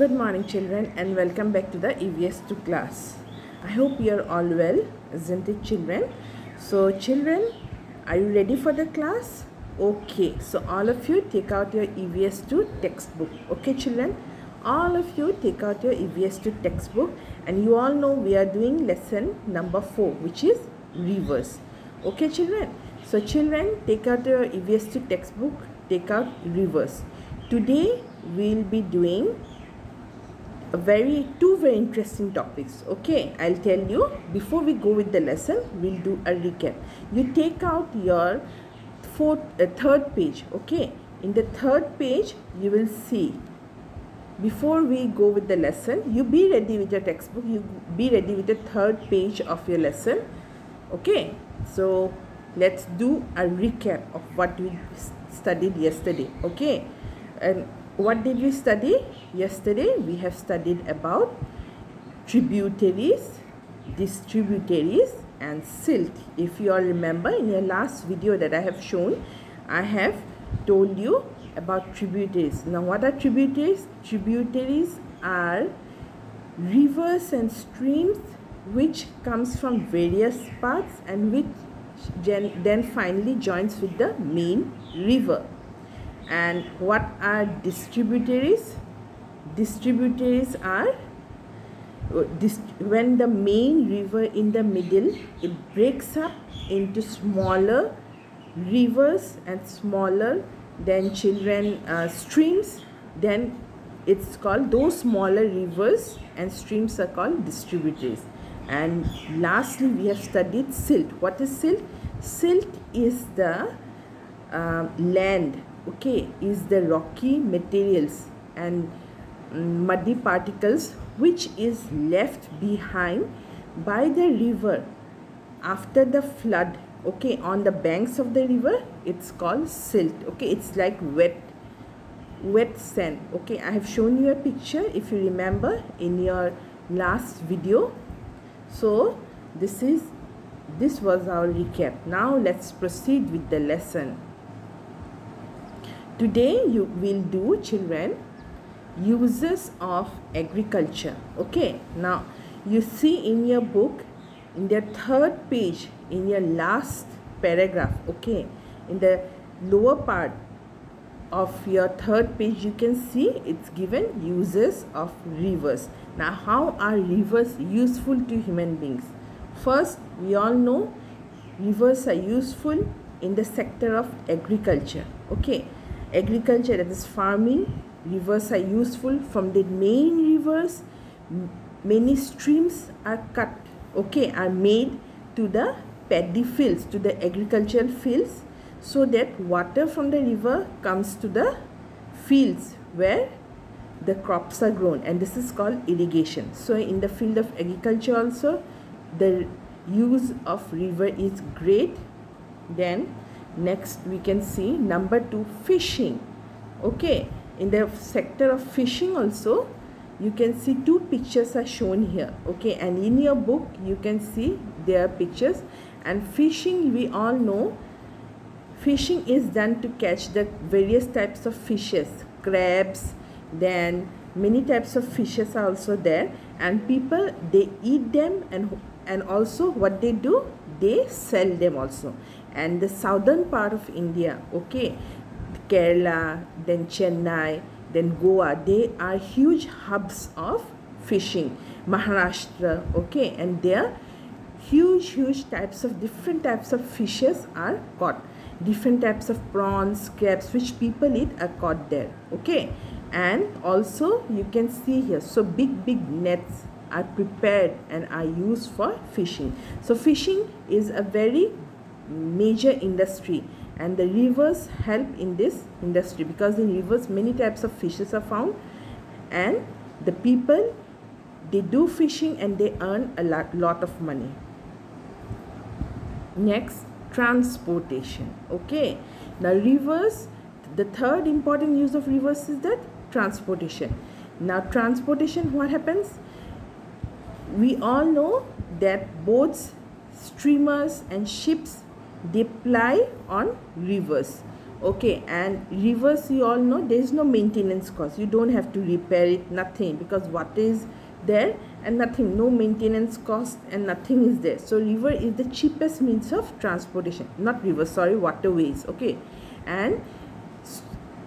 Good morning children and welcome back to the EVS2 class. I hope you are all well, isn't it children? So children, are you ready for the class? Okay, so all of you take out your EVS2 textbook. Okay children, all of you take out your EVS2 textbook and you all know we are doing lesson number 4, which is rivers. Okay children, so children, take out your EVS2 textbook, take out rivers. Today we will be doing two very interesting topics. Okay, I'll tell you. Before we go with the lesson, we'll do a recap. You take out your third page. Okay, in the third page you will see, before we go with the lesson, you be ready with your textbook, you be ready with the third page of your lesson. Okay, so let's do a recap of what we studied yesterday. Okay, and what did we study yesterday? We have studied about tributaries, distributaries and silt. If you all remember, in your last video that I have shown, I have told you about tributaries. Now what are tributaries? Tributaries are rivers and streams which comes from various parts and which then finally joins with the main river. And what are distributaries? Distributaries are when the main river in the middle, it breaks up into smaller rivers and smaller than streams, then it's called, those smaller rivers and streams are called distributaries. And lastly we have studied silt. What is silt? Silt is the land, okay, is the rocky materials and muddy particles which is left behind by the river after the flood. Okay, on the banks of the river, it's called silt. Okay, it's like wet sand. Okay, I have shown you a picture if you remember in your last video. So this was our recap. Now let's proceed with the lesson. Today you will do, children, uses of agriculture. Okay, now you see in your book, in the third page, in your last paragraph, okay, in the lower part of your third page, you can see it's given uses of rivers. Now how are rivers useful to human beings? First, we all know rivers are useful in the sector of agriculture. Okay, agriculture, that is farming. Rivers are useful. From the main rivers, many streams are cut, okay, are made to the paddy fields, to the agricultural fields, so that water from the river comes to the fields where the crops are grown, and this is called irrigation. So in the field of agriculture also, the use of river is great. Then next we can see number 2, fishing. Okay, in the sector of fishing also, you can see 2 pictures are shown here. Okay, and in your book you can see their pictures. And fishing, we all know, fishing is done to catch the various types of fishes, crabs, then many types of fishes are also there, and people, they eat them, and also what they do, they sell them also. And the southern part of India, okay, Kerala, then Chennai, then Goa, they are huge hubs of fishing. Maharashtra, okay, and there huge types of different types of fishes are caught. Different types of prawns, crabs which people eat are caught there. Okay, and also you can see here, so big nets are prepared and are used for fishing. So fishing is a very major industry, and the rivers help in this industry, because in rivers many types of fishes are found, and the people, they do fishing and they earn a lot of money. Next, transportation. Okay, now rivers, the third important use of rivers is that transportation. Now transportation, what happens? We all know that boats, steamers and ships, they ply on rivers. Okay, and rivers, you all know there is no maintenance cost. You don't have to repair it, nothing, because water is there and nothing, no maintenance cost and nothing is there. So river is the cheapest means of transportation. Not river, sorry, waterways. Okay, and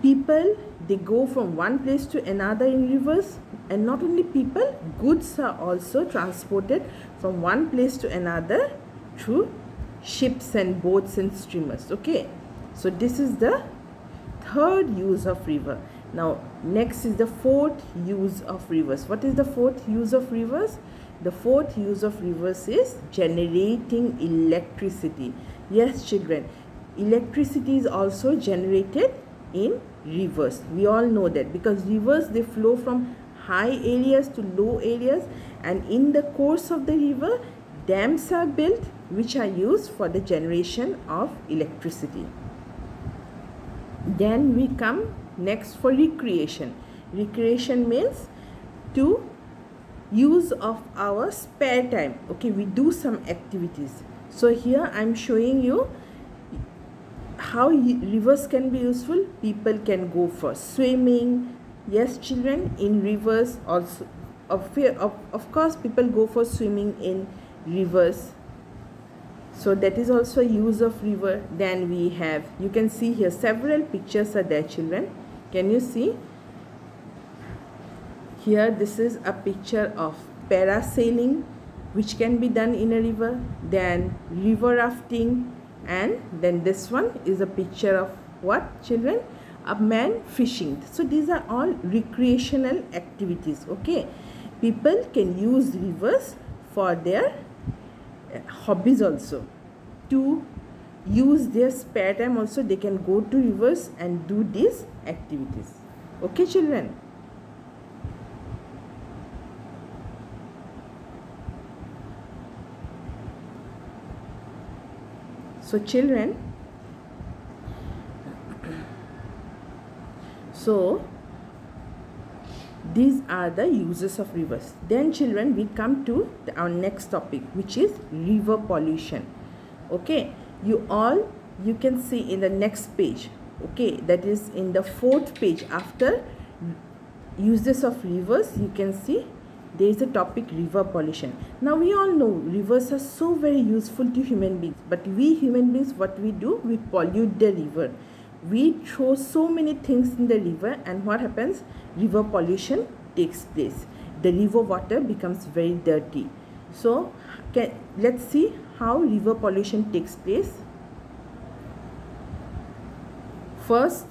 people, they go from one place to another in rivers, and not only people, goods are also transported from one place to another through ships and boats and steamers. Okay, so this is the third use of river. Now next is the fourth use of rivers. What is the fourth use of rivers? The fourth use of rivers is generating electricity. Yes children, electricity is also generated in rivers. We all know that, because rivers, they flow from high areas to low areas, and in the course of the river, dams are built which are used for the generation of electricity. Then we come next for recreation. Recreation means to use of our spare time. Okay, we do some activities. So here I am showing you how rivers can be useful. People can go for swimming. Yes children, in rivers also, of course people go for swimming in rivers, so that is also use of river. Then we have, you can see here several pictures are there children. Can you see here? This is a picture of parasailing which can be done in a river, then river rafting, and then this one is a picture of what children? A man fishing. So these are all recreational activities. Okay, people can use rivers for their hobbies also, to use their spare time also. They can go to rivers and do these activities. Okay children. So children, so these are the uses of rivers. Then children, we come to our next topic, which is river pollution. Okay, you can see in the next page. Okay, that is in the fourth page. After uses of rivers, you can see there is a topic, river pollution. Now we all know rivers are so very useful to human beings, but we human beings, what we do? We pollute the river. We throw so many things in the river, and what happens? River pollution takes place. The river water becomes very dirty. So let's see how river pollution takes place. First,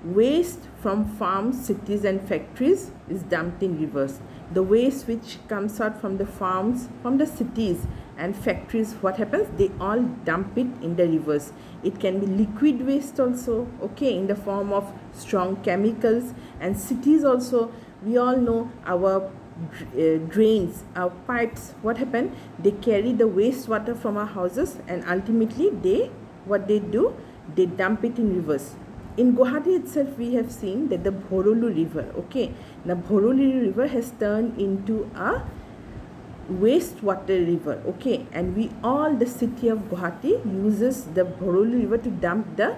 waste from farms, cities and factories is dumped in rivers. The waste which comes out from the farms, from the cities and factories, what happens? They all dump it in the rivers. It can be liquid waste also, okay, in the form of strong chemicals. And cities also, we all know our drains, our pipes, what happen? They carry the wastewater from our houses, and ultimately what they do, they dump it in rivers. In Guwahati itself, we have seen that the Bhorolu river, okay, now Bhorolu river has turned into a wastewater river, okay, and the city of Guwahati uses the Bhorolu river to dump the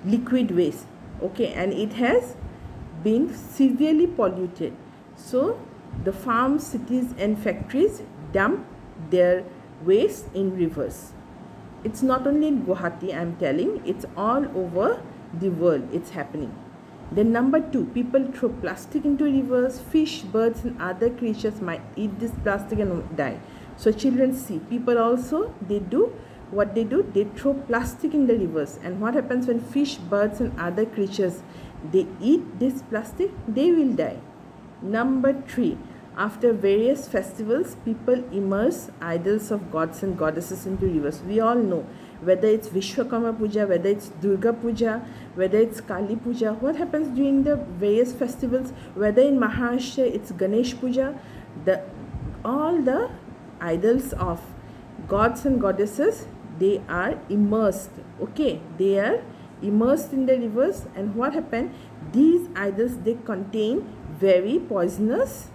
liquid waste, okay, and it has been severely polluted. So the farms, cities and factories dump their waste in rivers. It's not only in Guwahati, I am telling, it's all over the world it's happening. Then number 2, people throw plastic into rivers. Fish, birds and other creatures might eat this plastic and die. So children, see, people also, they throw plastic in the rivers, and what happens when fish, birds and other creatures, they eat this plastic? They will die. Number 3, after various festivals, people immerse idols of gods and goddesses into rivers. We all know, whether it's Vishwakarma Puja, whether it's Durga Puja, whether it's Kali Puja, what happens during the various festivals, whether in Maharashtra it's Ganesh Puja, all the idols of gods and goddesses, they are immersed, okay, they are immersed in the rivers. And what happened? These idols, they contain very poisonous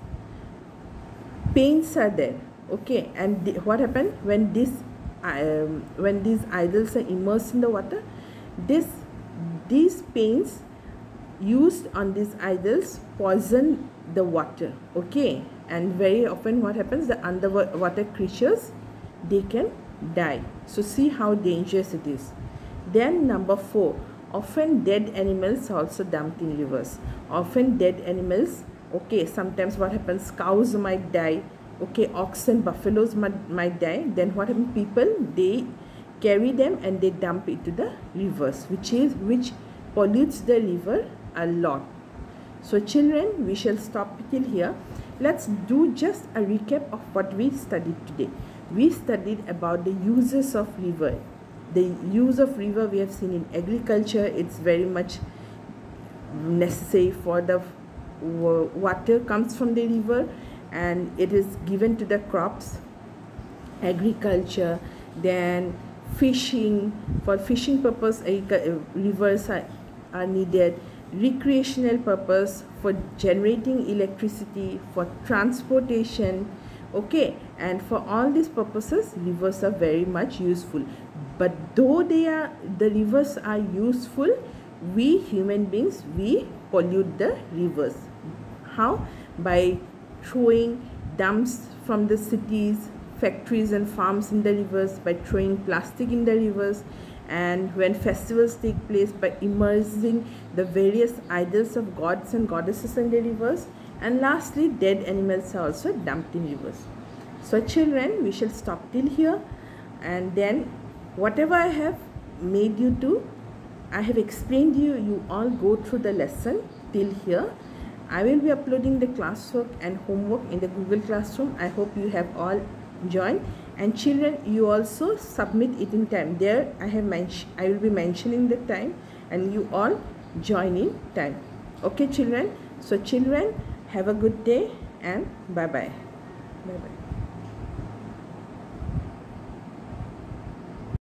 paints are there, okay, and what happened when these idols are immersed in the water? these paints used on these idols poison the water, okay, and very often what happens, the underwater creatures, they can die. So see how dangerous it is. Then number 4, often dead animals also dumped in rivers. Often dead animals, okay, sometimes what happens, cows might die, okay, oxen, buffaloes might die. Then what happens, people, they carry them and they dump it to the rivers, which pollutes the river a lot. So children, we shall stop till here. Let's do just a recap of what we studied today. We studied about the uses of river. The use of river we have seen in agriculture. It's very much necessary for the water comes from the river and it is given to the crops, agriculture. Then fishing, for fishing purpose rivers are needed. Recreational purpose, for generating electricity, for transportation, okay, and for all these purposes rivers are very much useful. But though the rivers are useful, we human beings, we pollute the rivers. How? By throwing dumps from the cities, factories and farms in the rivers, by throwing plastic in the rivers, and when festivals take place, by immersing the various idols of gods and goddesses in the rivers. And lastly, dead animals are also dumped in rivers. So children, we shall stop till here, and then whatever I have made you do, I have explained you all go through the lesson till here. I will be uploading the classwork and homework in the Google Classroom. I hope you have all joined. And children, you also submit it in time. There I will be mentioning the time and you all join in time. Okay children? So children, have a good day and bye bye. Bye bye.